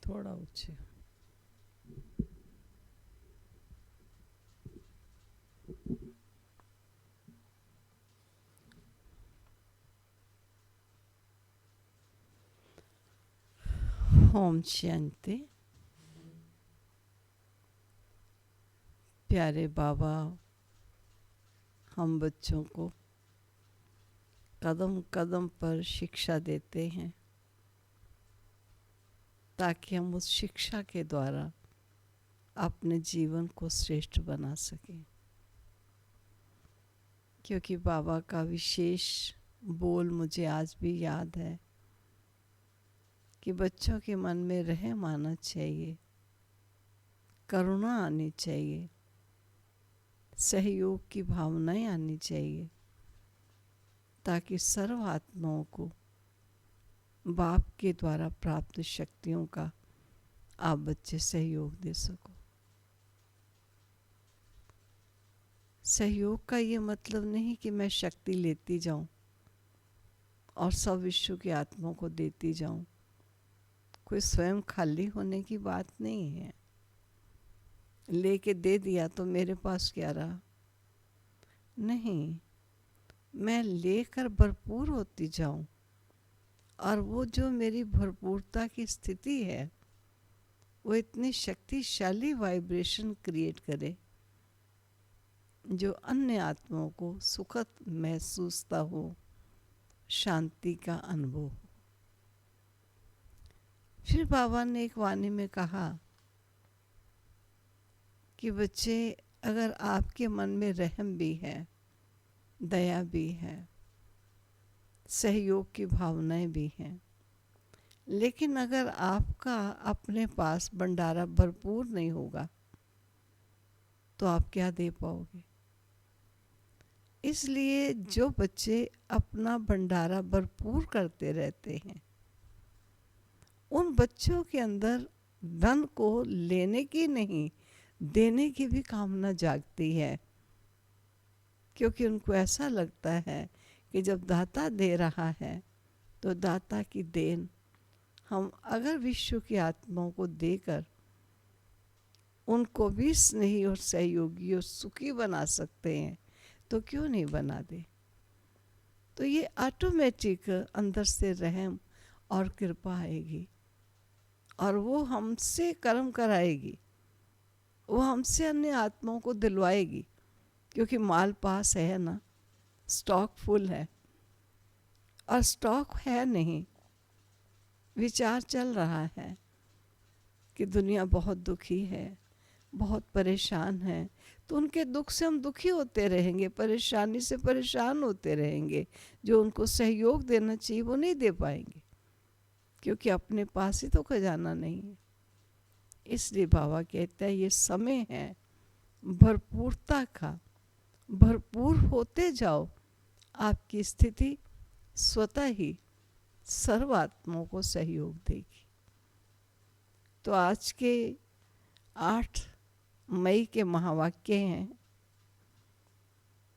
थोड़ा ऊंचे। ओम शांति। प्यारे बाबा हम बच्चों को कदम कदम पर शिक्षा देते हैं ताकि हम उस शिक्षा के द्वारा अपने जीवन को श्रेष्ठ बना सकें। क्योंकि बाबा का विशेष बोल मुझे आज भी याद है कि बच्चों के मन में रहम आना चाहिए, करुणा आनी चाहिए, सहयोग की भावनाएं आनी चाहिए, ताकि सर्व आत्माओं को बाप के द्वारा प्राप्त शक्तियों का आप बच्चे सहयोग दे सको। सहयोग का ये मतलब नहीं कि मैं शक्ति लेती जाऊं और सब विश्व की आत्माओं को देती जाऊं। कोई स्वयं खाली होने की बात नहीं है। लेके दे दिया तो मेरे पास क्या रहा? नहीं, मैं लेकर भरपूर होती जाऊं और वो जो मेरी भरपूरता की स्थिति है वो इतनी शक्तिशाली वाइब्रेशन क्रिएट करे जो अन्य आत्माओं को सुखद महसूसता हो, शांति का अनुभव हो। फिर बाबा ने एक वाणी में कहा कि बच्चे, अगर आपके मन में रहम भी है, दया भी है, सहयोग की भावनाएं भी हैं, लेकिन अगर आपका अपने पास भंडारा भरपूर नहीं होगा तो आप क्या दे पाओगे? इसलिए जो बच्चे अपना भंडारा भरपूर करते रहते हैं उन बच्चों के अंदर धन को लेने की नहीं, देने की भी कामना जागती है। क्योंकि उनको ऐसा लगता है कि जब दाता दे रहा है तो दाता की देन हम अगर विश्व की आत्माओं को देकर उनको भी स्नेही और सहयोगी और सुखी बना सकते हैं तो क्यों नहीं बना दे। तो ये ऑटोमेटिक अंदर से रहम और कृपा आएगी और वो हमसे कर्म कराएगी, वो हमसे अन्य आत्माओं को दिलवाएगी। क्योंकि माल पास है ना, स्टॉक फुल है। और स्टॉक है नहीं, विचार चल रहा है कि दुनिया बहुत दुखी है, बहुत परेशान है, तो उनके दुख से हम दुखी होते रहेंगे, परेशानी से परेशान होते रहेंगे। जो उनको सहयोग देना चाहिए वो नहीं दे पाएंगे क्योंकि अपने पास ही तो खजाना नहीं है। इसलिए बाबा कहते हैं ये समय है भरपूरता का, भरपूर होते जाओ, आपकी स्थिति स्वतः ही सर्व आत्माओं को सहयोग देगी। तो आज के 8 मई के महावाक्य हैं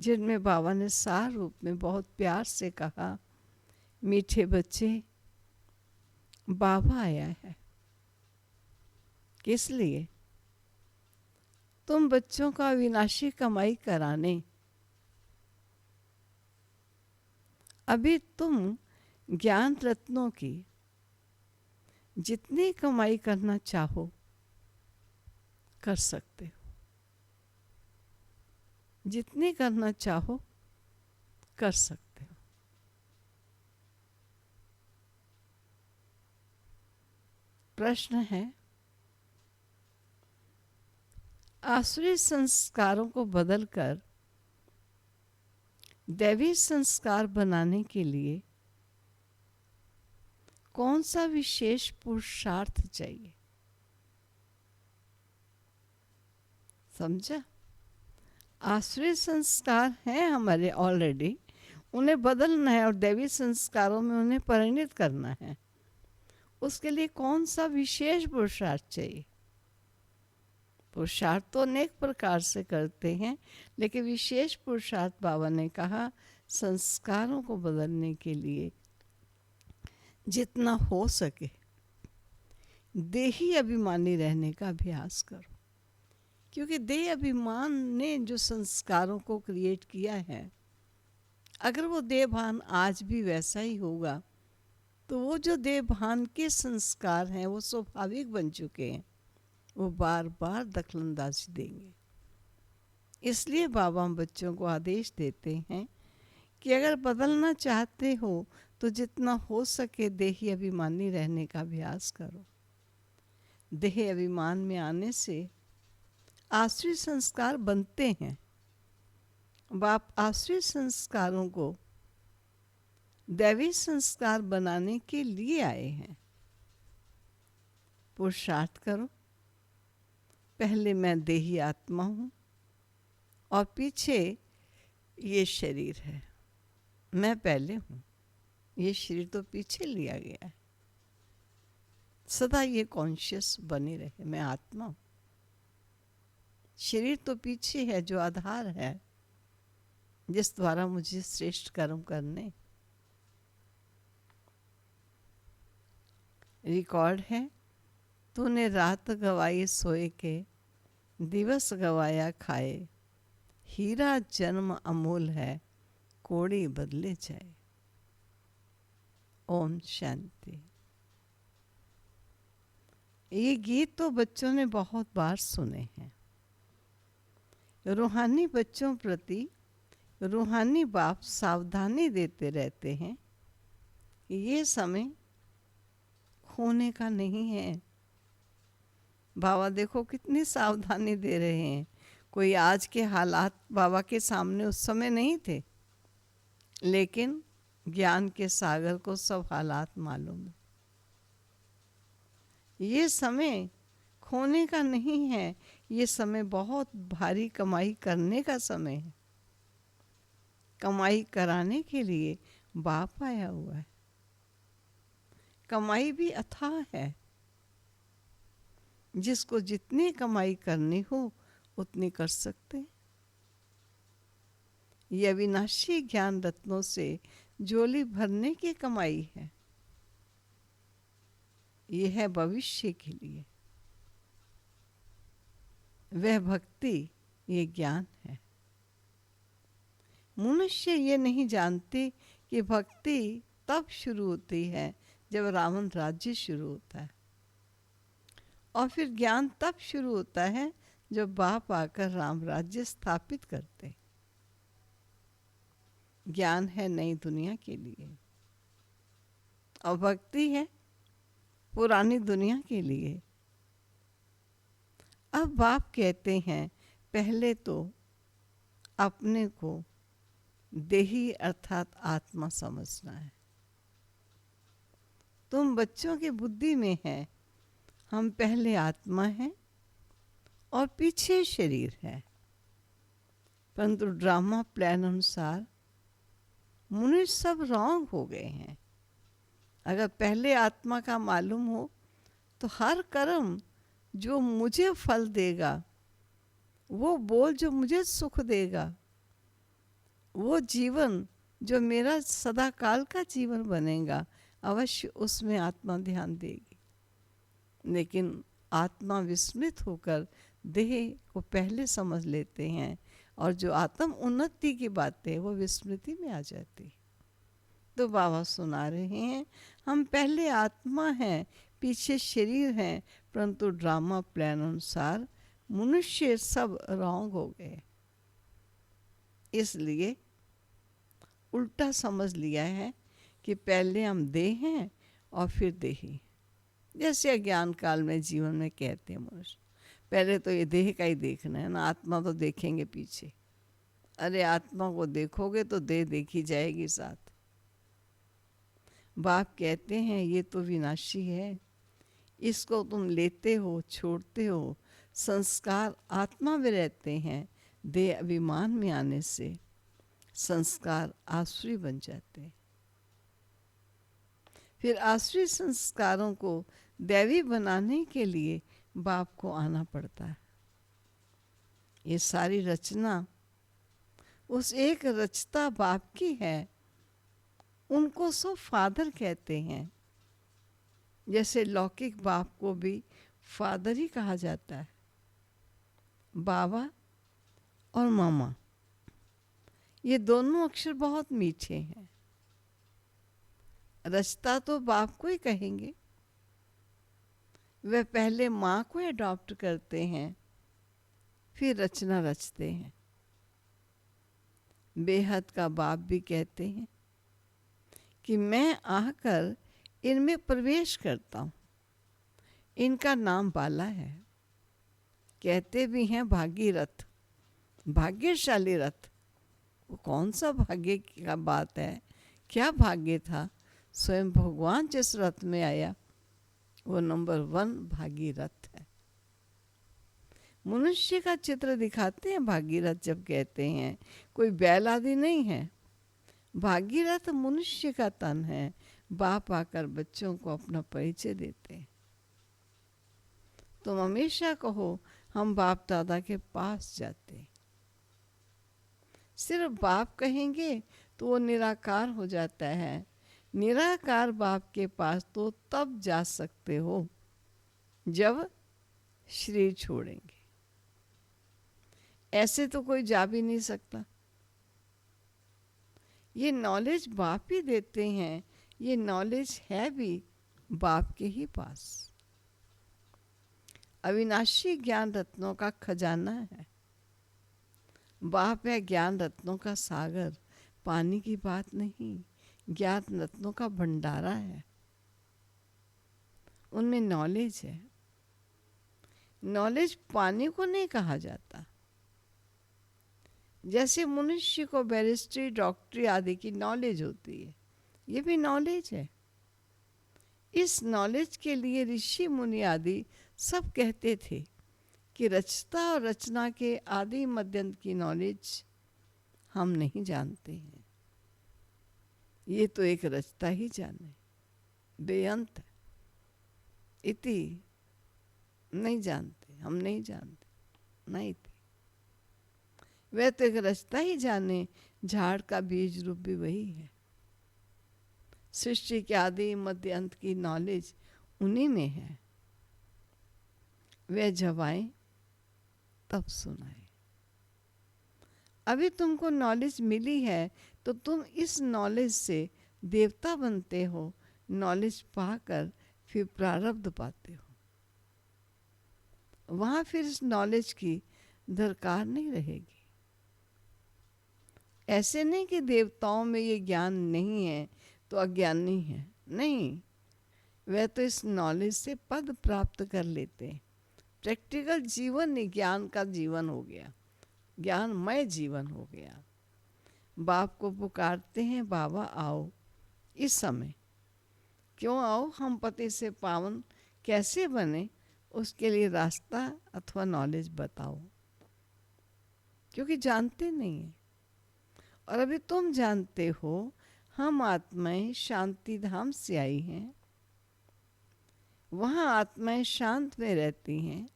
जिनमें बाबा ने सार रूप में बहुत प्यार से कहा, मीठे बच्चे, बाबा आया है। किस लिए? तुम बच्चों का विनाशी कमाई कराने। अभी तुम ज्ञान रत्नों की जितनी कमाई करना चाहो कर सकते हो, जितनी करना चाहो कर सकते हो। प्रश्न है, आसुरी संस्कारों को बदलकर दैवी संस्कार बनाने के लिए कौन सा विशेष पुरुषार्थ चाहिए? समझा? आसुरी संस्कार हैं हमारे ऑलरेडी, उन्हें बदलना है और दैवी संस्कारों में उन्हें परिणित करना है। उसके लिए कौन सा विशेष पुरुषार्थ चाहिए? पुरुषार्थ तो अनेक प्रकार से करते हैं, लेकिन विशेष पुरुषार्थ बाबा ने कहा संस्कारों को बदलने के लिए जितना हो सके देही अभिमानी रहने का अभ्यास करो। क्योंकि देह अभिमान ने जो संस्कारों को क्रिएट किया है, अगर वो देहभान आज भी वैसा ही होगा तो वो जो देहभान के संस्कार हैं वो स्वाभाविक बन चुके हैं, वो बार बार दखलंदाजी देंगे। इसलिए बाबा हम बच्चों को आदेश देते हैं कि अगर बदलना चाहते हो तो जितना हो सके देही अभिमानी रहने का अभ्यास करो। देह अभिमान में आने से आश्रित संस्कार बनते हैं। बाप आश्रित संस्कारों को दैवी संस्कार बनाने के लिए आए हैं। पुरुषार्थ करो। पहले मैं देही आत्मा हूँ और पीछे ये शरीर है। मैं पहले हूँ, ये शरीर तो पीछे लिया गया है। सदा ये कॉन्शियस बने रहे, मैं आत्मा हूँ। शरीर तो पीछे है, जो आधार है जिस द्वारा मुझे श्रेष्ठ कर्म करने। रिकॉर्ड है, तूने रात गवाई सोए के, दिवस गवाया खाए, हीरा जन्म अमूल है, कोड़ी बदले जाए। ओम शांति। ये गीत तो बच्चों ने बहुत बार सुने हैं। रूहानी बच्चों प्रति रूहानी बाप सावधानी देते रहते हैं कि ये समय खोने का नहीं है। बाबा देखो कितनी सावधानी दे रहे हैं। कोई आज के हालात बाबा के सामने उस समय नहीं थे, लेकिन ज्ञान के सागर को सब हालात मालूम है। ये समय खोने का नहीं है, ये समय बहुत भारी कमाई करने का समय है। कमाई कराने के लिए बाप आया हुआ है। कमाई भी अथाह है, जिसको जितनी कमाई करनी हो उतनी कर सकते हैं। ये अविनाशी ज्ञान रत्नों से झोली भरने की कमाई है। ये है भविष्य के लिए। वह भक्ति, ये ज्ञान है। मनुष्य ये नहीं जानते कि भक्ति तब शुरू होती है जब रावण राज्य शुरू होता है, और फिर ज्ञान तब शुरू होता है जब बाप आकर राम राज्य स्थापित करते। ज्ञान है नई दुनिया के लिए और भक्ति है पुरानी दुनिया के लिए। अब बाप कहते हैं पहले तो अपने को देही अर्थात आत्मा समझना है। तुम बच्चों की बुद्धि में है हम पहले आत्मा हैं और पीछे शरीर है, परंतु ड्रामा प्लान अनुसार मनुष्य सब रॉन्ग हो गए हैं। अगर पहले आत्मा का मालूम हो तो हर कर्म जो मुझे फल देगा, वो बोल जो मुझे सुख देगा, वो जीवन जो मेरा सदा काल का जीवन बनेगा, अवश्य उसमें आत्मा ध्यान देगी। लेकिन आत्मा विस्मृत होकर देह को पहले समझ लेते हैं और जो आत्म उन्नति की बातें वो विस्मृति में आ जाती। तो बाबा सुना रहे हैं हम पहले आत्मा हैं, पीछे शरीर हैं, परंतु ड्रामा प्लान अनुसार मनुष्य सब रॉन्ग हो गए। इसलिए उल्टा समझ लिया है कि पहले हम देह हैं और फिर देही। जैसे अज्ञान काल में जीवन में कहते हैं मनुष्य, पहले तो ये देह का ही देखना है ना, आत्मा तो देखेंगे पीछे। अरे आत्मा को देखोगे तो देह देखी जाएगी साथ। बाप कहते हैं ये तो विनाशी है, इसको तुम लेते हो छोड़ते हो। संस्कार आत्मा में रहते हैं, देह अभिमान में आने से संस्कार आसुरी बन जाते हैं। फिर आसुरी संस्कारों को दैवी बनाने के लिए बाप को आना पड़ता है। ये सारी रचना उस एक रचता बाप की है, उनको सो फादर कहते हैं। जैसे लौकिक बाप को भी फादर ही कहा जाता है, बाबा और मामा, ये दोनों अक्षर बहुत मीठे हैं। रचता तो बाप को ही कहेंगे, वे पहले माँ को अडॉप्ट करते हैं, फिर रचना रचते हैं। बेहद का बाप भी कहते हैं कि मैं आकर इनमें प्रवेश करता हूँ। इनका नाम बाला है। कहते भी हैं भागीरथ, भाग्यशाली रथ। वो कौन सा भाग्य का बात है, क्या भाग्य था? स्वयं भगवान जिस रथ में आया वो नंबर 1 भागीरथ है। मनुष्य का चित्र दिखाते हैं भागीरथ जब कहते हैं, कोई बैल आदि नहीं है। भागीरथ मनुष्य का तन है। बाप आकर बच्चों को अपना परिचय देते हैं। तुम हमेशा कहो हम बाप दादा के पास जाते हैं। सिर्फ बाप कहेंगे तो वो निराकार हो जाता है। निराकार बाप के पास तो तब जा सकते हो जब शरीर छोड़ेंगे, ऐसे तो कोई जा भी नहीं सकता। ये नॉलेज बाप ही देते हैं, ये नॉलेज है भी बाप के ही पास। अविनाशी ज्ञान रत्नों का खजाना है। बाप है ज्ञान रत्नों का सागर, पानी की बात नहीं, ज्ञान रत्नों का भंडारा है। उनमें नॉलेज है। नॉलेज पानी को नहीं कहा जाता। जैसे मनुष्य को बैरिस्ट्री, डॉक्टरी आदि की नॉलेज होती है, ये भी नॉलेज है। इस नॉलेज के लिए ऋषि मुनि आदि सब कहते थे कि रचता और रचना के आदि मध्यंत की नॉलेज हम नहीं जानते हैं। ये तो एक रचता ही जाने, बेअंत है। इति नहीं जानते, हम नहीं जानते, नहीं थे। वह तो एक रचता ही जाने, झाड़ का बीज रूप भी वही है। सृष्टि के आदि मध्य अंत की नॉलेज उन्हीं में है। वह जब आए तब सुनाए। अभी तुमको नॉलेज मिली है तो तुम इस नॉलेज से देवता बनते हो। नॉलेज पाकर फिर प्रारब्ध पाते हो। वहां फिर इस नॉलेज की दरकार नहीं रहेगी। ऐसे नहीं कि देवताओं में ये ज्ञान नहीं है तो अज्ञानी है, नहीं। वह तो इस नॉलेज से पद प्राप्त कर लेते हैं। प्रैक्टिकल जीवन ही ज्ञान का जीवन हो गया, ज्ञानमय जीवन हो गया। बाप को पुकारते हैं, बाबा आओ इस समय। क्यों आओ? हम पति से पावन कैसे बने, उसके लिए रास्ता अथवा नॉलेज बताओ। क्योंकि जानते नहीं है। और अभी तुम जानते हो, हम आत्माएं शांति धाम से आई हैं। वहाँ आत्माएं शांत में रहती हैं।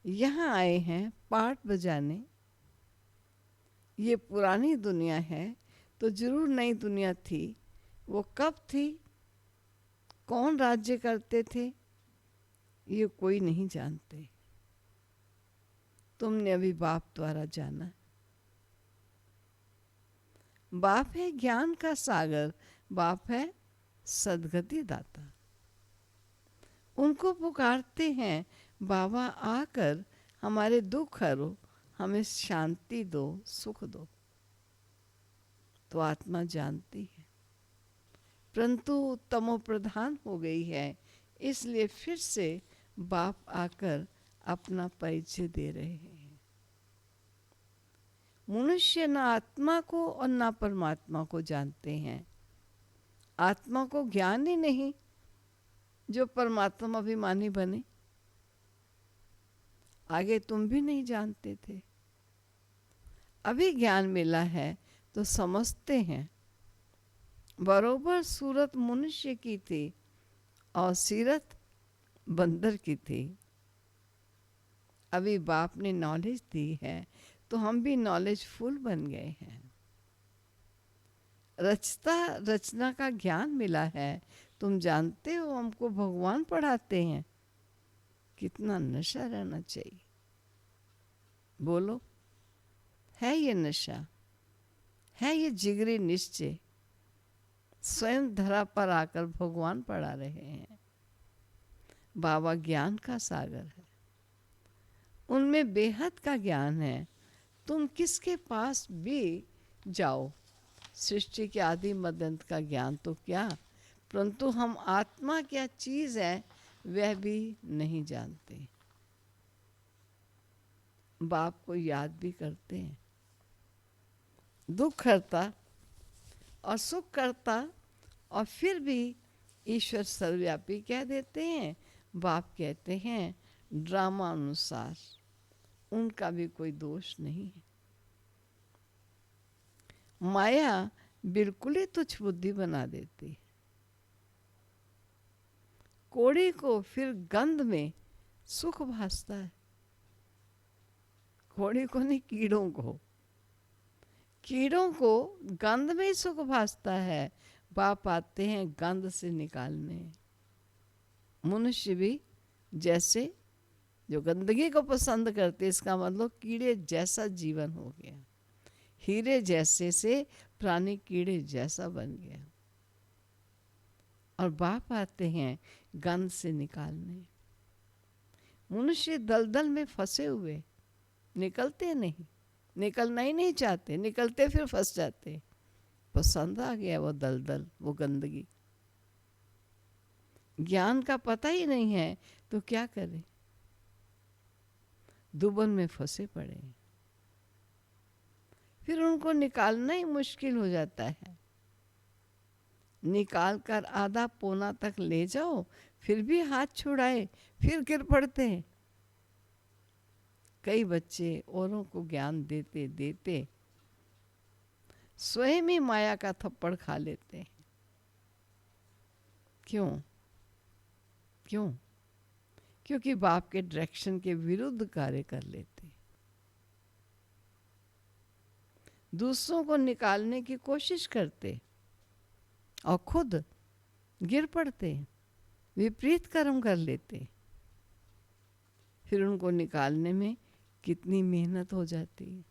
यहाँ आए हैं पाठ बजाने। ये पुरानी दुनिया है तो जरूर नई दुनिया थी। वो कब थी, कौन राज्य करते थे, ये कोई नहीं जानते। तुमने अभी बाप द्वारा जाना। बाप है ज्ञान का सागर, बाप है सद्गति दाता। उनको पुकारते हैं, बाबा आकर हमारे दुख हरो, हमें शांति दो, सुख दो। तो आत्मा जानती है, परंतु तमो प्रधान हो गई है। इसलिए फिर से बाप आकर अपना परिचय दे रहे हैं। मनुष्य न आत्मा को और न परमात्मा को जानते हैं। आत्मा को ज्ञान ही नहीं जो परमात्मा अभिमानी बने। आगे तुम भी नहीं जानते थे, अभी ज्ञान मिला है तो समझते हैं। बरोबर सूरत मनुष्य की थी और सीरत बंदर की थी। अभी बाप ने नॉलेज दी है तो हम भी नॉलेजफुल बन गए हैं। रचना का ज्ञान मिला है। तुम जानते हो हमको भगवान पढ़ाते हैं। कितना नशा रहना चाहिए, बोलो। है ये नशा? है ये जिगरी निश्चय? स्वयं धरा पर आकर भगवान पढ़ा रहे हैं। बाबा ज्ञान का सागर है, उनमें बेहद का ज्ञान है। तुम किसके पास भी जाओ, सृष्टि के आदि मदंत का ज्ञान तो क्या, परंतु हम आत्मा क्या चीज है वह भी नहीं जानते। बाप को याद भी करते हैं, दुख करता और सुख करता, और फिर भी ईश्वर सर्वव्यापी कह देते हैं। बाप कहते हैं ड्रामा अनुसार उनका भी कोई दोष नहीं है। माया बिल्कुल ही तुच्छ बुद्धि बना देती है। कोड़ी को फिर गंध में सुख भासता है। कोड़ी को नहीं, कीड़ों को। कीड़ों को गंध में ही सुख भासता है। बाप आते हैं गंध से निकालने। मनुष्य भी जैसे जो गंदगी को पसंद करते, इसका मतलब कीड़े जैसा जीवन हो गया। हीरे जैसे से प्राणी कीड़े जैसा बन गया। और बाप आते हैं गंध से निकालने। मनुष्य दलदल में फंसे हुए निकलते नहीं, निकलना ही नहीं चाहते, निकलते फिर फंस जाते। पसंद आ गया वो दलदल, वो गंदगी। ज्ञान का पता ही नहीं है तो क्या करें, दुबन में फंसे पड़े। फिर उनको निकालना ही मुश्किल हो जाता है। निकाल कर आधा पौना तक ले जाओ, फिर भी हाथ छुड़ाए, फिर गिर पड़ते हैं। कई बच्चे औरों को ज्ञान देते देते स्वयं ही माया का थप्पड़ खा लेते हैं। क्यों? क्यों? क्योंकि बाप के डायरेक्शन के विरुद्ध कार्य कर लेते। दूसरों को निकालने की कोशिश करते और खुद गिर पड़ते, विपरीत कर्म कर लेते। फिर उनको निकालने में कितनी मेहनत हो जाती है।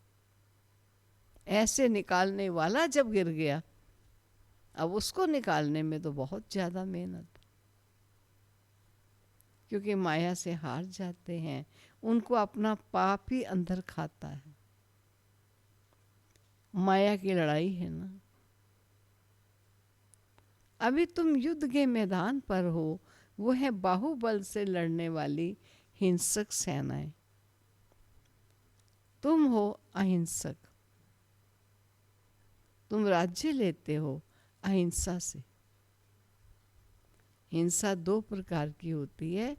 ऐसे निकालने वाला जब गिर गया, अब उसको निकालने में तो बहुत ज़्यादा मेहनत, क्योंकि माया से हार जाते हैं। उनको अपना पाप ही अंदर खाता है। माया की लड़ाई है ना। अभी तुम युद्ध के मैदान पर हो, वो है बाहुबल से लड़ने वाली हिंसक सेनाएं। तुम हो अहिंसक। तुम राज्य लेते हो अहिंसा से। हिंसा दो प्रकार की होती है,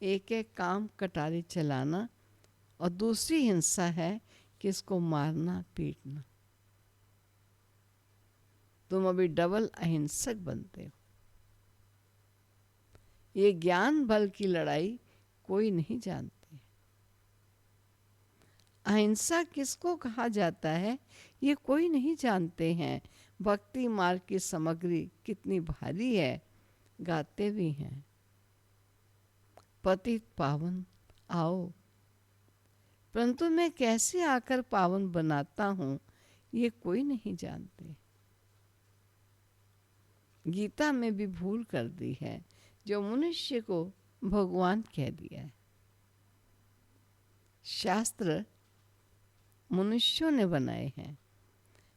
एक है काम कटारी चलाना, और दूसरी हिंसा है किसको मारना पीटना। तुम अभी डबल अहिंसक बनते हो। ये ज्ञान बल की लड़ाई कोई नहीं जानते। अहिंसा किसको कहा जाता है ये कोई नहीं जानते हैं। भक्ति मार्ग की सामग्री कितनी भारी है, गाते भी हैं पतित पावन आओ, परंतु मैं कैसे आकर पावन बनाता हूँ ये कोई नहीं जानते। गीता में भी भूल कर दी है, जो मनुष्य को भगवान कह दिया है। शास्त्र मनुष्यों ने बनाए हैं,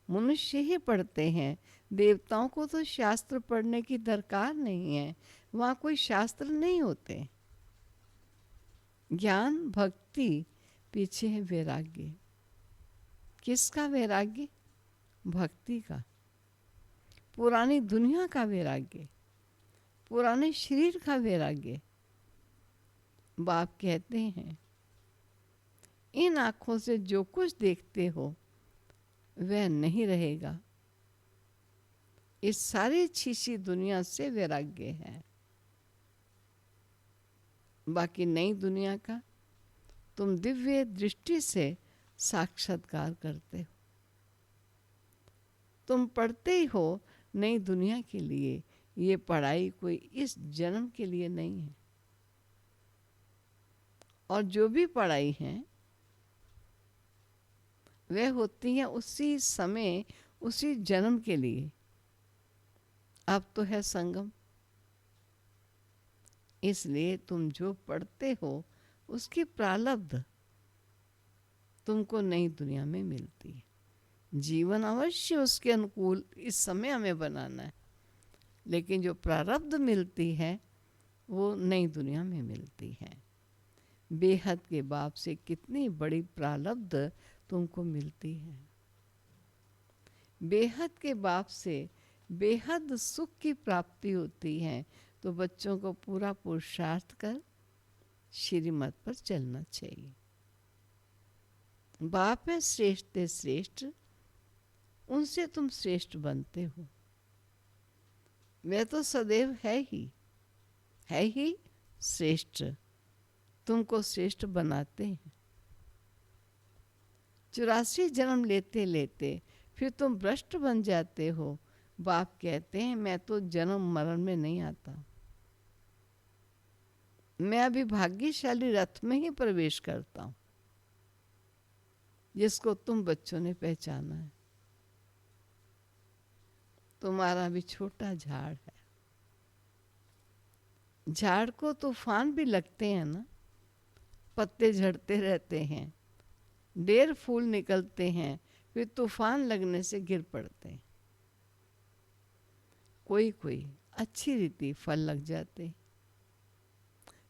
मनुष्य ही पढ़ते हैं। देवताओं को तो शास्त्र पढ़ने की दरकार नहीं है, वहाँ कोई शास्त्र नहीं होते। ज्ञान भक्ति, पीछे है वैराग्य। किसका वैराग्य? भक्ति का। पुरानी दुनिया का वैराग्य, पुराने शरीर का वैराग्य। बाप कहते हैं इन आँखों से जो कुछ देखते हो वह नहीं रहेगा। इस सारी छीछी दुनिया से वैराग्य है। बाकी नई दुनिया का तुम दिव्य दृष्टि से साक्षात्कार करते हो। तुम पढ़ते ही हो नई दुनिया के लिए। ये पढ़ाई कोई इस जन्म के लिए नहीं है, और जो भी पढ़ाई है वह होती है उसी समय, उसी जन्म के लिए। अब तो है संगम, इसलिए तुम जो पढ़ते हो उसकी प्रारब्ध तुमको नई दुनिया में मिलती है। जीवन अवश्य उसके अनुकूल इस समय हमें बनाना है, लेकिन जो प्रारब्ध मिलती है वो नई दुनिया में मिलती है। बेहद के बाप से कितनी बड़ी प्रारब्ध तुमको मिलती है। बेहद के बाप से बेहद सुख की प्राप्ति होती है। तो बच्चों को पूरा पुरुषार्थ कर श्रीमत पर चलना चाहिए। बाप है श्रेष्ठ श्रेष्ठ, उनसे तुम श्रेष्ठ बनते हो। वे तो सदैव है ही श्रेष्ठ, तुमको श्रेष्ठ बनाते हैं। 84 जन्म लेते लेते फिर तुम भ्रष्ट बन जाते हो। बाप कहते हैं मैं तो जन्म मरण में नहीं आता, मैं अभी भाग्यशाली रथ में ही प्रवेश करता हूं, जिसको तुम बच्चों ने पहचाना है। तुम्हारा भी छोटा झाड़ है। झाड़ को तूफान भी लगते हैं ना, पत्ते झड़ते रहते हैं, ढेर फूल निकलते हैं, फिर तूफान लगने से गिर पड़ते हैं। कोई कोई अच्छी रीति फल लग जाते,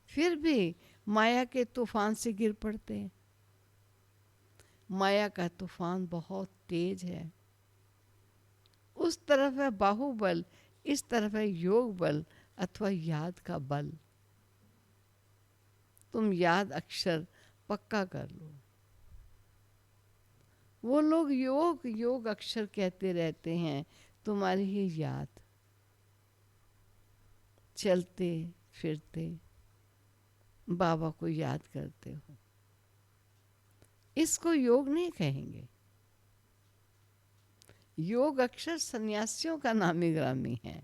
फिर भी माया के तूफान से गिर पड़ते हैं। माया का तूफान बहुत तेज है। उस तरफ है बाहुबल, इस तरफ है योग बल अथवा याद का बल। तुम याद अक्षर पक्का कर लो। वो लोग योग योग अक्षर कहते रहते हैं, तुम्हारी ही याद। चलते फिरते बाबा को याद करते हो, इसको योग नहीं कहेंगे। योग अक्षर सन्यासियों का नामी ग्रामी है।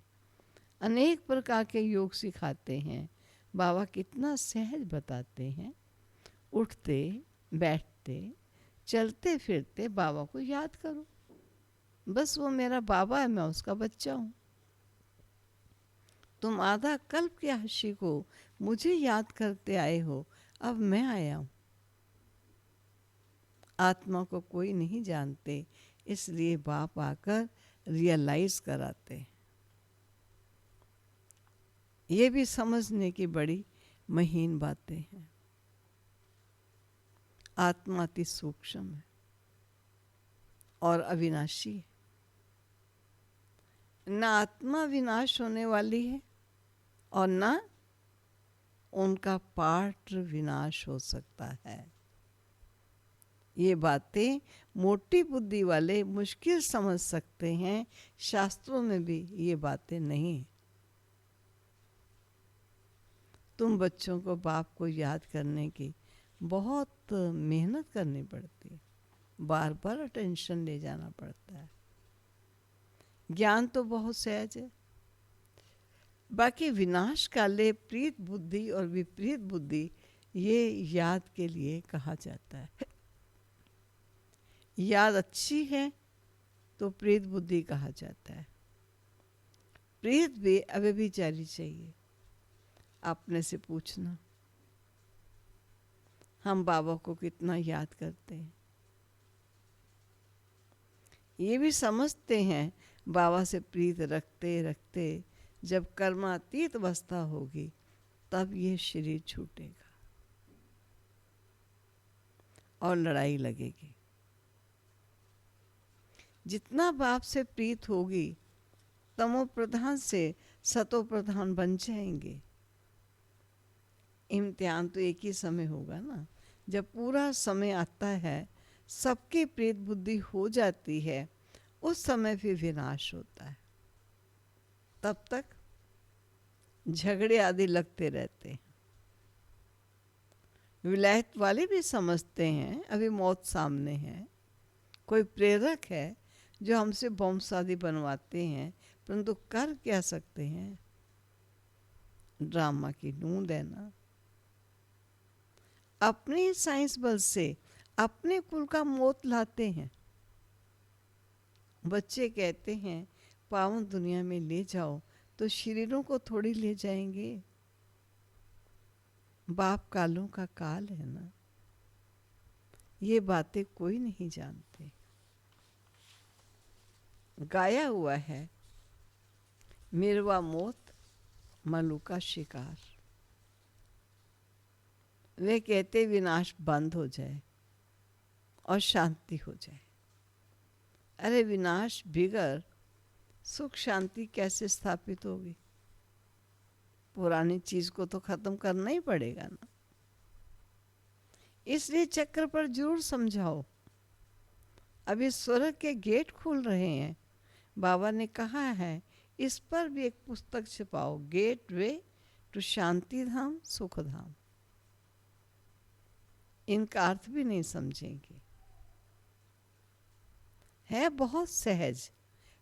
अनेक प्रकार के योग सिखाते हैं। बाबा कितना सहज बताते हैं। उठते बैठते चलते फिरते बाबा को याद करो। बस वो मेरा बाबा है, मैं उसका बच्चा हूँ। तुम आधा कल्प के हंसी को मुझे याद करते आए हो, अब मैं आया हूँ। आत्मा को कोई नहीं जानते, इसलिए बाप आकर रियलाइज कराते। ये भी समझने की बड़ी महीन बातें हैं। आत्मा अति सूक्ष्म है और अविनाशी है। न आत्मा विनाश होने वाली है और न उनका पार्ट विनाश हो सकता है। ये बातें मोटी बुद्धि वाले मुश्किल समझ सकते हैं, शास्त्रों में भी ये बातें नहीं। तुम बच्चों को बाप को याद करने की बहुत मेहनत करनी पड़ती है, बार बार अटेंशन ले जाना पड़ता है। ज्ञान तो बहुत सहज है, बाकी विनाश काले प्रीत बुद्धि और विपरीत बुद्धि ये याद के लिए कहा जाता है। याद अच्छी है तो प्रीत बुद्धि कहा जाता है। प्रीत भी अव्यभिचारी चाहिए। अपने से पूछना, हम बाबा को कितना याद करते हैं। ये भी समझते हैं बाबा से प्रीत रखते रखते जब कर्मातीत अवस्था होगी तब ये शरीर छूटेगा और लड़ाई लगेगी। जितना बाप से प्रीत होगी तमो प्रधान से सतो प्रधान बन जाएंगे। इम्तिहान तो एक ही समय होगा ना, जब पूरा समय आता है, सबकी प्रीत बुद्धि हो जाती है, उस समय फिर विनाश होता है। तब तक झगड़े आदि लगते रहते हैं। विलायत वाले भी समझते हैं अभी मौत सामने है, कोई प्रेरक है जो हमसे बम शादी बनवाते हैं, परंतु कर क्या सकते हैं? ड्रामा की नूंद है ना। अपने साइंस बल से अपने कुल का मौत लाते हैं। बच्चे कहते हैं पावन दुनिया में ले जाओ, तो शरीरों को थोड़ी ले जाएंगे। बाप कालों का काल है ना। ये बातें कोई नहीं जानते। गाया हुआ है, मिरवा मौत मलू का शिकार। वे कहते विनाश बंद हो जाए और शांति हो जाए। अरे विनाश बिगर सुख शांति कैसे स्थापित होगी? पुरानी चीज को तो खत्म करना ही पड़ेगा ना। इसलिए चक्र पर जरूर समझाओ। अभी स्वर्ग के गेट खुल रहे हैं। बाबा ने कहा है इस पर भी एक पुस्तक छपाओ, गेट वे टू शांति धाम सुख धाम। इनका अर्थ भी नहीं समझेंगे। है बहुत सहज,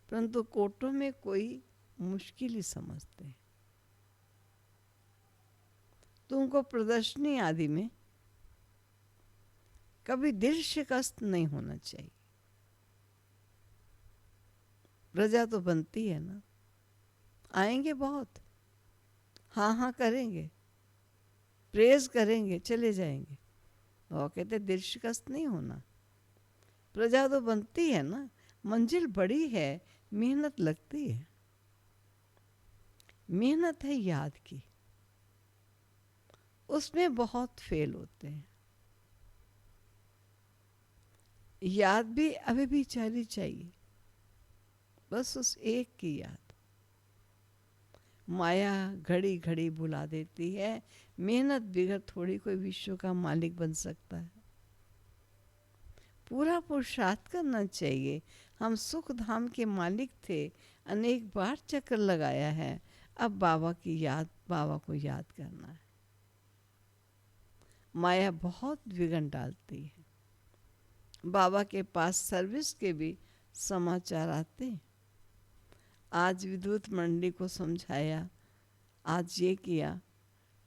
परंतु कोटों में कोई मुश्किल ही समझते हैं। तुमको प्रदर्शनी आदि में कभी दिल शिकस्त नहीं होना चाहिए। प्रजा तो बनती है ना। आएंगे बहुत, हाँ हाँ करेंगे, प्रेज करेंगे, चले जाएंगे। और कहते दिल शिकस्त नहीं होना। प्रजा तो बनती है ना। मंजिल बड़ी है, मेहनत लगती है। मेहनत है याद की, उसमें बहुत फेल होते हैं। याद भी अभी भी चली चाहिए, बस उस एक की याद। माया घड़ी घड़ी बुला देती है। मेहनत बिगर थोड़ी कोई विश्व का मालिक बन सकता है। पूरा पुरुषार्थ करना चाहिए। हम सुख धाम के मालिक थे, अनेक बार चक्कर लगाया है। अब बाबा की याद, बाबा को याद करना है। माया बहुत विघ्न डालती है। बाबा के पास सर्विस के भी समाचार आते हैं। आज विद्युत मंडली को समझाया, आज ये किया।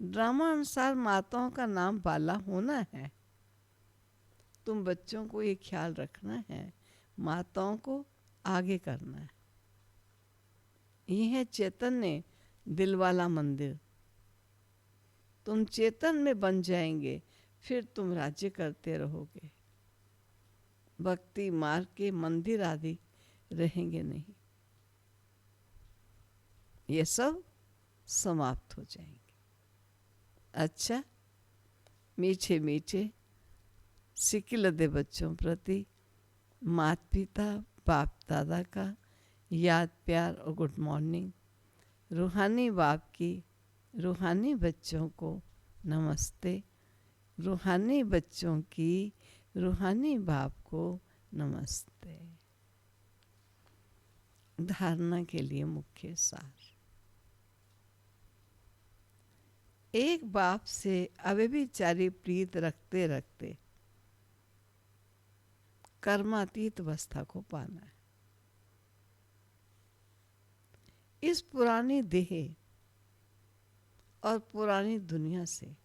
ड्रामा अनुसार माताओं का नाम बाला होना है। तुम बच्चों को ये ख्याल रखना है, माताओं को आगे करना है। ये है चैतन्य दिल वाला मंदिर। तुम चेतन में बन जाएंगे, फिर तुम राज्य करते रहोगे। भक्ति मार्ग के मंदिर आदि रहेंगे नहीं। ये सब समाप्त हो जाएंगे। अच्छा, मीठे मीठे सिकिलदे बच्चों प्रति माता पिता बाप दादा का याद प्यार और गुड मॉर्निंग। रूहानी बाप की रूहानी बच्चों को नमस्ते। रूहानी बच्चों की रूहानी बाप को नमस्ते। धारणा के लिए मुख्य सार। एक बाप से अव्यभिचारी प्रीत रखते रखते कर्मातीत अवस्था को पाना है। इस पुरानी देह और पुरानी दुनिया से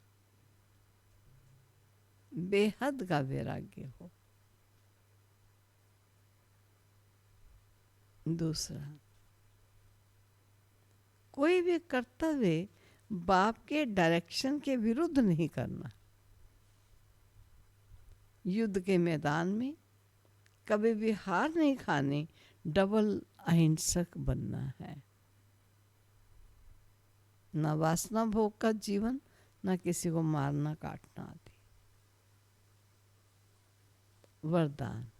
बेहद का वैराग्य हो। दूसरा, कोई भी कर्तव्य बाप के डायरेक्शन के विरुद्ध नहीं करना। युद्ध के मैदान में कभी भी हार नहीं खानी, डबल अहिंसक बनना है। न वासना भोग का जीवन, न किसी को मारना काटना आदि। वरदान,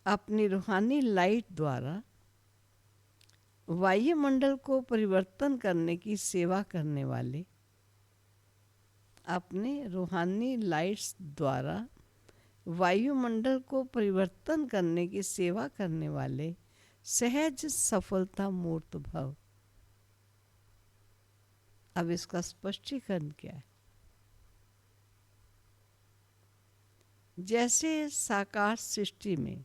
अपनी रूहानी लाइट द्वारा वायुमंडल को परिवर्तन करने की सेवा करने वाले, अपने रूहानी लाइट्स द्वारा वायुमंडल को परिवर्तन करने की सेवा करने वाले सहज सफलता मूर्त भव। अब इसका स्पष्टीकरण क्या है? जैसे साकार सृष्टि में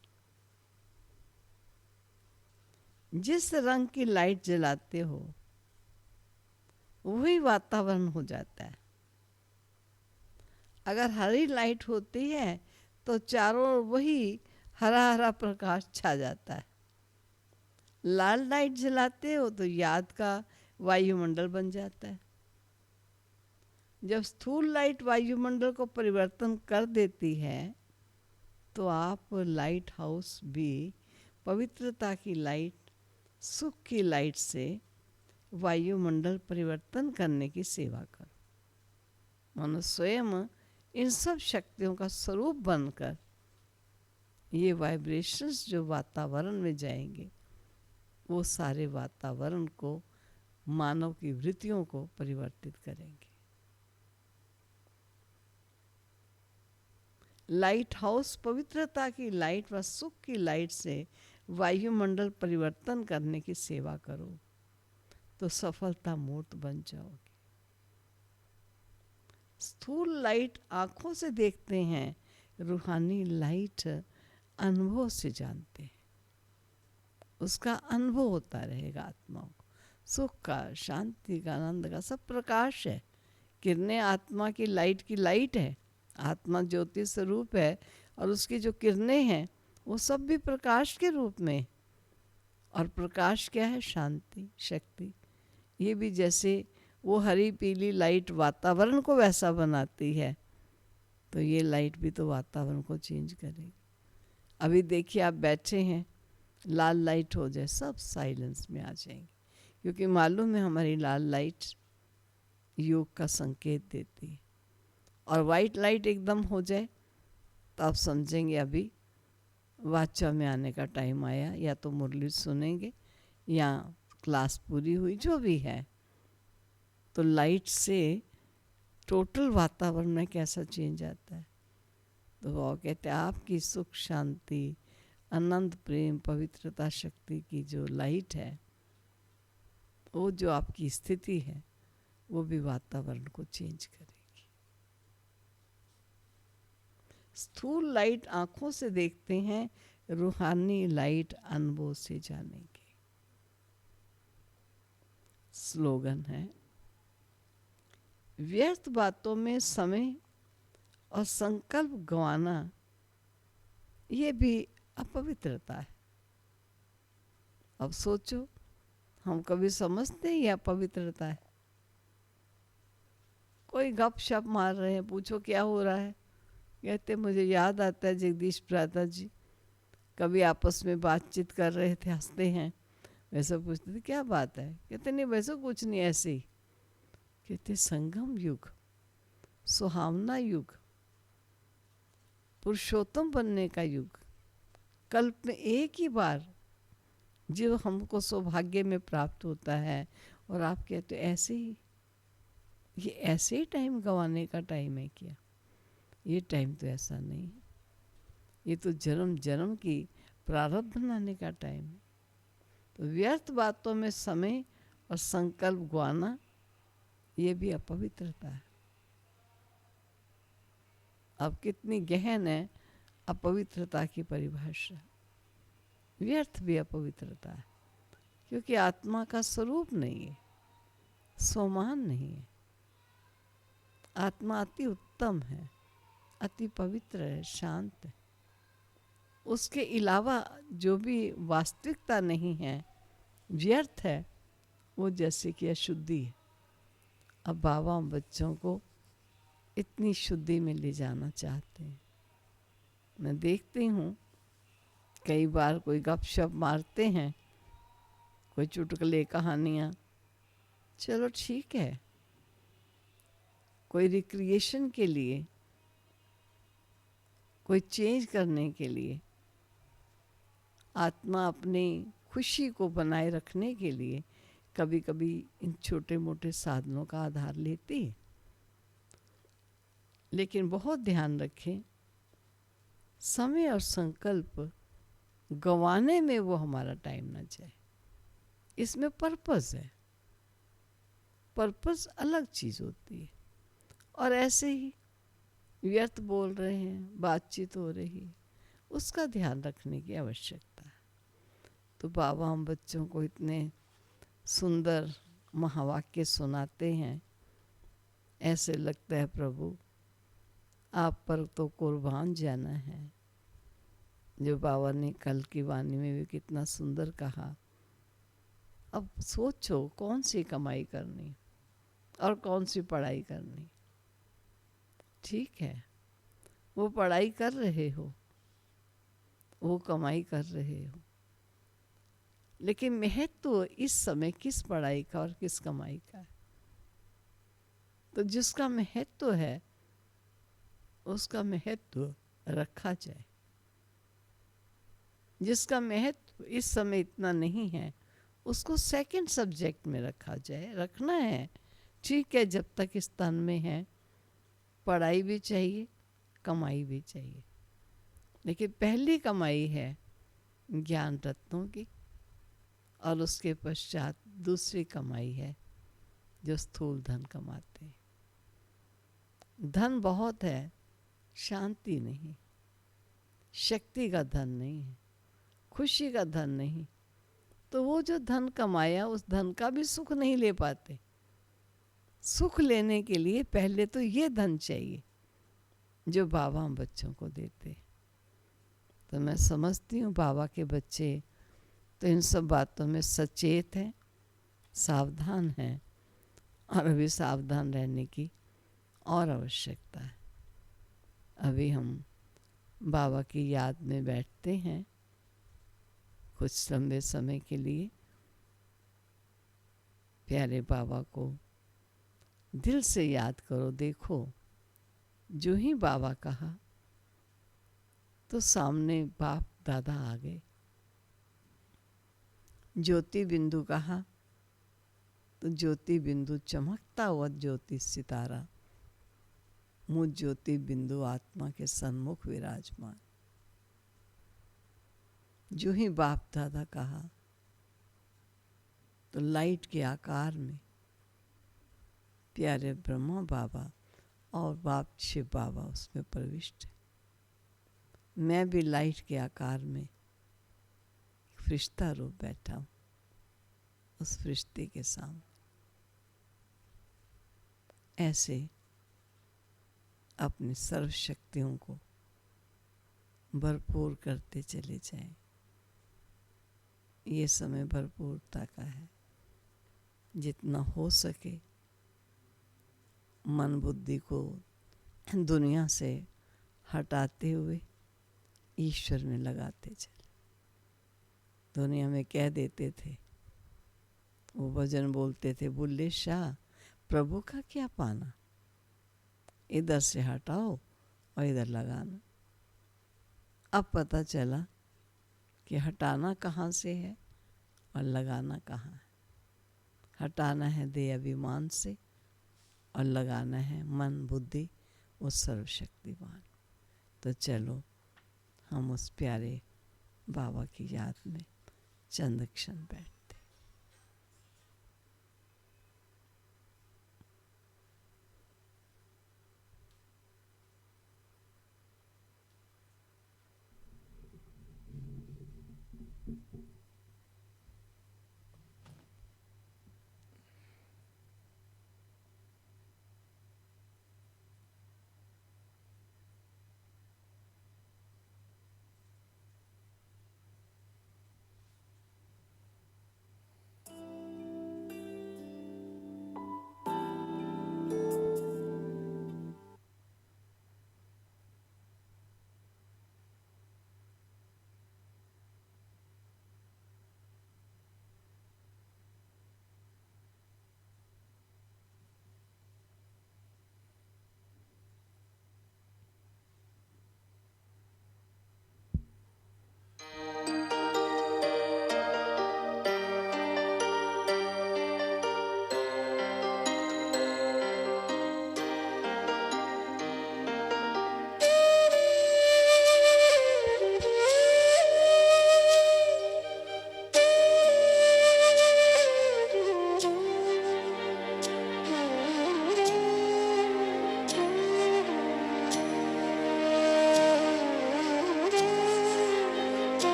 जिस रंग की लाइट जलाते हो वही वातावरण हो जाता है। अगर हरी लाइट होती है तो चारों ओर वही हरा हरा प्रकाश छा जाता है। लाल लाइट जलाते हो तो याद का वायुमंडल बन जाता है। जब स्थूल लाइट वायुमंडल को परिवर्तन कर देती है तो आप लाइट हाउस भी पवित्रता की लाइट, सुख की लाइट से वायुमंडल परिवर्तन करने की सेवा करो। मानो स्वयं इन सब शक्तियों का स्वरूप बनकर ये वाइब्रेशंस जो वातावरण में जाएंगे वो सारे वातावरण को, मानव की वृत्तियों को परिवर्तित करेंगे। लाइट हाउस पवित्रता की लाइट व सुख की लाइट से वायुमंडल परिवर्तन करने की सेवा करो तो सफलता मूर्त बन जाओगे। स्थूल लाइट आंखों से देखते हैं, रूहानी लाइट अनुभव से जानते हैं। उसका अनुभव होता रहेगा आत्मा को, सुख का, शांति का, आनंद का, सब प्रकाश है। किरणें आत्मा की लाइट है। आत्मा ज्योति स्वरूप है और उसकी जो किरणें हैं वो सब भी प्रकाश के रूप में। और प्रकाश क्या है? शांति, शक्ति। ये भी जैसे वो हरी पीली लाइट वातावरण को वैसा बनाती है तो ये लाइट भी तो वातावरण को चेंज करेगी। अभी देखिए आप बैठे हैं, लाल लाइट हो जाए सब साइलेंस में आ जाएंगे, क्योंकि मालूम है हमारी लाल लाइट योग का संकेत देती है। और वाइट लाइट एकदम हो जाए तो आप समझेंगे अभी वाचा में आने का टाइम आया, या तो मुरली सुनेंगे या क्लास पूरी हुई, जो भी है। तो लाइट से टोटल वातावरण में कैसा चेंज आता है। तो वो कहते हैं आपकी सुख, शांति, आनंद, प्रेम, पवित्रता, शक्ति की जो लाइट है, वो जो आपकी स्थिति है वो भी वातावरण को चेंज करेगी। स्थूल लाइट आंखों से देखते हैं, रूहानी लाइट अनुभव से जानेंगे। स्लोगन है, व्यर्थ बातों में समय और संकल्प गंवाना ये भी अपवित्रता है। अब सोचो, हम कभी समझते हैं ये अपवित्रता है? कोई गप शप मार रहे हैं, पूछो क्या हो रहा है, कहते मुझे याद आता है जगदीश भ्राता जी कभी आपस में बातचीत कर रहे थे, हंसते हैं, वैसा पूछते थे क्या बात है, कहते नहीं वैसा कुछ नहीं, ऐसे ही। कहते संगम युग, सुहावना युग, पुरुषोत्तम बनने का युग, कल्प में एक ही बार जो हमको सौभाग्य में प्राप्त होता है, और आप कहते ऐसे ही, ये ऐसे ही टाइम गंवाने का टाइम है क्या? ये टाइम तो ऐसा नहीं है, ये तो जन्म जन्म की प्रारब्ध बनाने का टाइम है। तो व्यर्थ बातों में समय और संकल्प गंवाना ये भी अपवित्रता है। अब कितनी गहन है अपवित्रता की परिभाषा। व्यर्थ भी अपवित्रता है, क्योंकि आत्मा का स्वरूप नहीं है, समान नहीं है। आत्मा अति उत्तम है, अति पवित्र है, शांत है। उसके अलावा जो भी वास्तविकता नहीं है, व्यर्थ है, वो जैसे कि अशुद्धि है। अब बाबा बच्चों को इतनी शुद्धि में ले जाना चाहते हैं। मैं देखती हूँ कई बार कोई गपशप मारते हैं, कोई चुटकुले, कहानियाँ, चलो ठीक है, कोई रिक्रिएशन के लिए, कोई चेंज करने के लिए, आत्मा अपनी खुशी को बनाए रखने के लिए कभी कभी इन छोटे मोटे साधनों का आधार लेती है। लेकिन बहुत ध्यान रखें, समय और संकल्प गंवाने में वो हमारा टाइम ना जाए। इसमें पर्पस है, पर्पस अलग चीज़ होती है। और ऐसे ही व्यर्थ बोल रहे हैं, बातचीत हो रही है, उसका ध्यान रखने की आवश्यकता है। तो बाबा हम बच्चों को इतने सुंदर महावाक्य सुनाते हैं, ऐसे लगता है प्रभु आप पर तो कुर्बान जाना है। जो बाबा ने कल की वाणी में भी कितना सुंदर कहा। अब सोचो कौन सी कमाई करनी और कौन सी पढ़ाई करनी। ठीक है, वो पढ़ाई कर रहे हो, वो कमाई कर रहे हो, लेकिन महत्व तो इस समय किस पढ़ाई का और किस कमाई का है। तो जिसका महत्व है उसका महत्व रखा जाए। जिसका महत्व इस समय इतना नहीं है उसको सेकंड सब्जेक्ट में रखा जाए। रखना है, ठीक है, जब तक इस तन में है पढ़ाई भी चाहिए, कमाई भी चाहिए, लेकिन पहली कमाई है ज्ञान रत्नों की, और उसके पश्चात दूसरी कमाई है जो स्थूल धन कमाते हैं। धन बहुत है, शांति नहीं, शक्ति का धन नहीं है, खुशी का धन नहीं। तो वो जो धन कमाया उस धन का भी सुख नहीं ले पाते। सुख लेने के लिए पहले तो ये धन चाहिए जो बाबा हम बच्चों को देते। तो मैं समझती हूँ बाबा के बच्चे तो इन सब बातों में सचेत हैं, सावधान हैं, और अभी सावधान रहने की और आवश्यकता है। अभी हम बाबा की याद में बैठते हैं कुछ लंबे समय के लिए। प्यारे बाबा को दिल से याद करो। देखो, जो ही बाबा कहा तो सामने बाप दादा आ गए। ज्योति बिंदु कहा तो ज्योति बिंदु चमकता हुआ ज्योति सितारा मुझ ज्योति बिंदु आत्मा के सन्मुख विराजमान। जो ही बाप दादा कहा तो लाइट के आकार में प्यारे ब्रह्मा बाबा और बाप शिव बाबा उसमें प्रविष्ट है। मैं भी लाइट के आकार में फरिश्ता रूप बैठा हूँ उस फरिश्ते के सामने। ऐसे अपनी सर्व शक्तियों को भरपूर करते चले जाएं। ये समय भरपूरता का है। जितना हो सके मन बुद्धि को दुनिया से हटाते हुए ईश्वर में लगाते चले। दुनिया में कह देते थे, वो भजन बोलते थे, बुल्ले शाह प्रभु का क्या पाना, इधर से हटाओ और इधर लगाना। अब पता चला कि हटाना कहाँ से है और लगाना कहाँ है। हटाना है देह अभिमान से और लगाना है मन बुद्धि वो सर्वशक्तिमान। तो चलो हम उस प्यारे बाबा की याद में चंद क्षण बैठ।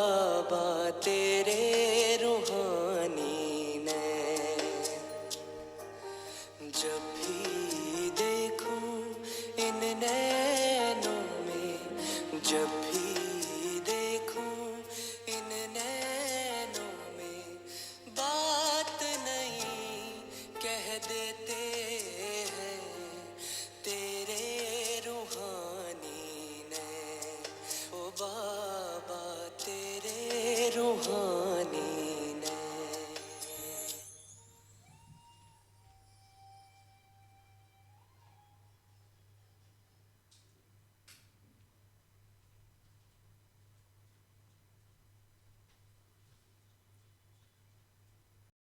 बाबा तेरे